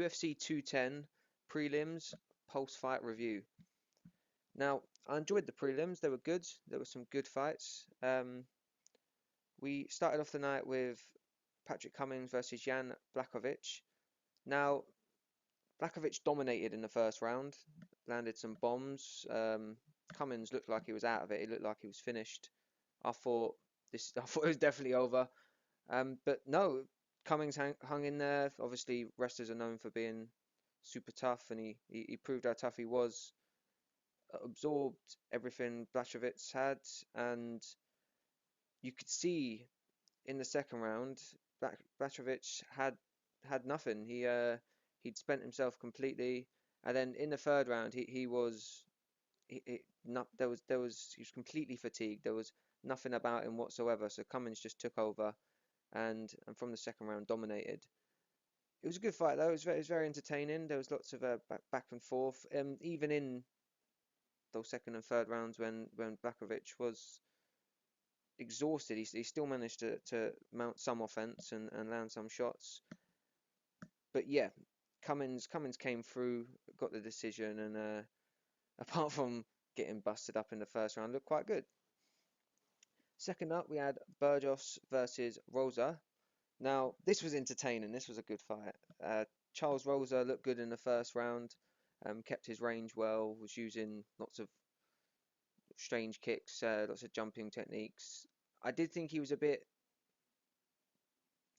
UFC 210 prelims post-fight review. Now, I enjoyed the prelims. They were good. There were some good fights. We started off the night with Patrick Cummings versus Jan Blakovich. Now, Blakovich dominated in the first round, landed some bombs. Cummings looked like he was out of it. He looked like he was finished. I thought I thought it was definitely over. But no, Cummings hung in there. Obviously, wrestlers are known for being super tough, and he proved how tough he was. Absorbed everything Blachowicz had, and you could see in the second round, Blachowicz had nothing. He'd spent himself completely, and then in the third round, he was not he was completely fatigued. There was nothing about him whatsoever. So Cummins just took over, and from the second round dominated. It was a good fight though. It was very entertaining. There was lots of back and forth. Even in those second and third rounds when Blakovich was exhausted, he still managed to mount some offense and land some shots. But yeah, Cummins came through, got the decision, and apart from getting busted up in the first round, looked quite good. Second up, we had Burgess versus Rosa. Now, this was entertaining. This was a good fight. Charles Rosa looked good in the first round, kept his range well, was using lots of strange kicks, lots of jumping techniques. I did think he was a bit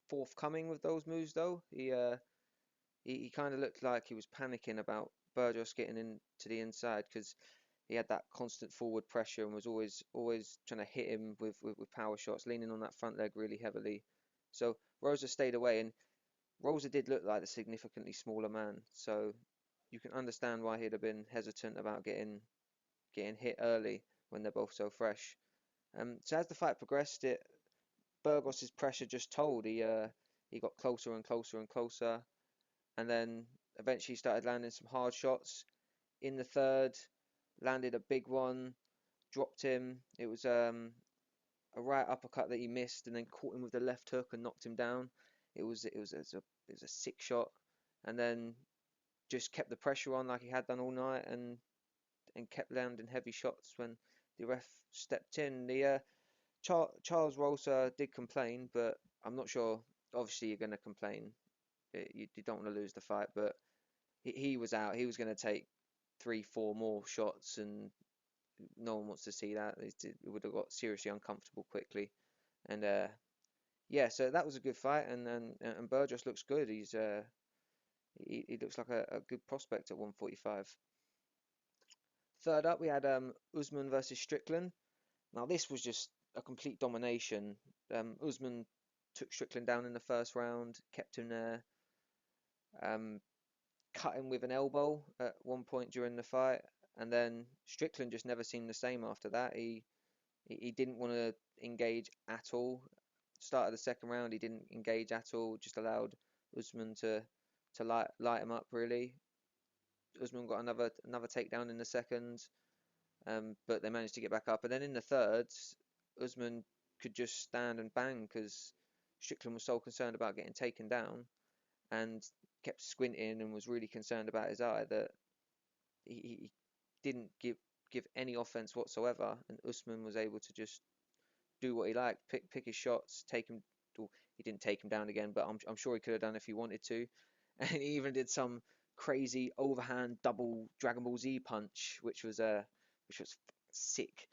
forthcoming with those moves, though. He kind of looked like he was panicking about Burgess getting into the inside because he had that constant forward pressure and was always trying to hit him with power shots, leaning on that front leg really heavily. So Rosa stayed away, and Rosa did look like a significantly smaller man, so you can understand why he'd have been hesitant about getting hit early when they're both so fresh. So as the fight progressed, Burgos's pressure just told. He got closer and closer and closer, and then eventually started landing some hard shots. In the third, landed a big one, dropped him. It was a right uppercut that he missed, and then caught him with the left hook and knocked him down. It was a sick shot, and then just kept the pressure on like he had done all night, and kept landing heavy shots when the ref stepped in. The Charles Rosa did complain, but I'm not sure. Obviously, you're going to complain. You don't want to lose the fight, but he was out. He was going to take 3, 4 more shots, and no one wants to see that. It would have got seriously uncomfortable quickly. And yeah, so that was a good fight, and Burgess looks good. He looks like a good prospect at 145. Third up, we had Usman versus Strickland. Now this was just a complete domination. Usman took Strickland down in the first round, kept him there, cut him with an elbow at one point during the fight, and then Strickland just never seemed the same after that. He didn't want to engage at all. Start of the second round, he didn't engage at all. Just allowed Usman to light him up really. Usman got another takedown in the second, but they managed to get back up. And then in the third, Usman could just stand and bang because Strickland was so concerned about getting taken down and kept squinting and was really concerned about his eye that he didn't give any offense whatsoever. And Usman was able to just do what he liked, pick his shots, take him. Well, he didn't take him down again, but I'm sure he could have done if he wanted to. And he even did some crazy overhand double Dragon Ball Z punch, which was sick.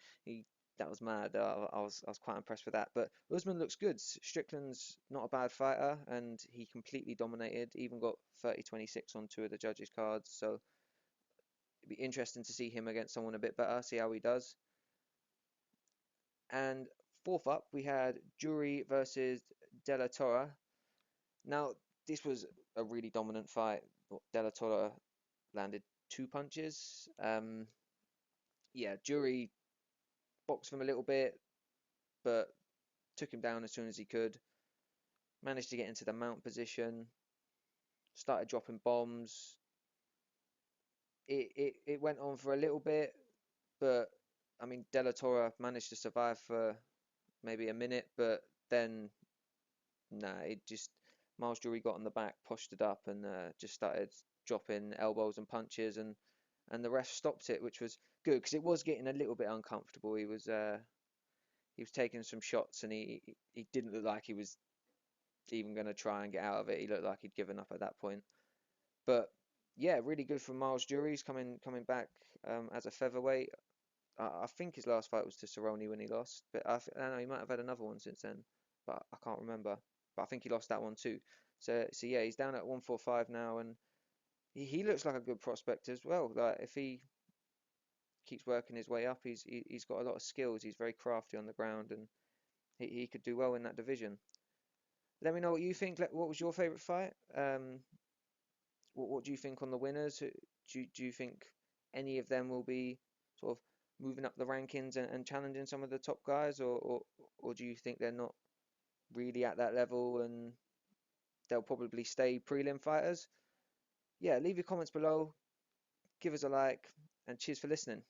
That was mad. I was quite impressed with that. But Usman looks good. Strickland's not a bad fighter, and he completely dominated. Even got 30-26 on 2 of the judges' cards. So it'd be interesting to see him against someone a bit better, see how he does. And fourth up, we had Jury versus Della. Now, this was a really dominant fight. Della landed 2 punches. Yeah, Jury boxed him a little bit, but took him down as soon as he could. Managed to get into the mount position. Started dropping bombs. It went on for a little bit, but I mean, Della managed to survive for maybe a minute, but then nah, Miles Jury got on the back, posted up, and just started dropping elbows and punches, and the ref stopped it, which was good because it was getting a little bit uncomfortable. He was taking some shots, and he didn't look like he was even going to try and get out of it. He looked like he'd given up at that point. But yeah, really good for Miles Jury. He's coming back as a featherweight. I think his last fight was to Cerrone when he lost, but I don't know, he might have had another one since then, but I can't remember. But I think he lost that one too. So yeah, he's down at 145 now, and he looks like a good prospect as well. Like if he keeps working his way up, he's got a lot of skills. He's very crafty on the ground, and he could do well in that division. Let me know what you think. What was your favorite fight? What do you think on the winners? Do you think any of them will be sort of moving up the rankings and challenging some of the top guys, or do you think they're not really at that level and they'll probably stay prelim fighters? Yeah, leave your comments below, give us a like, and cheers for listening.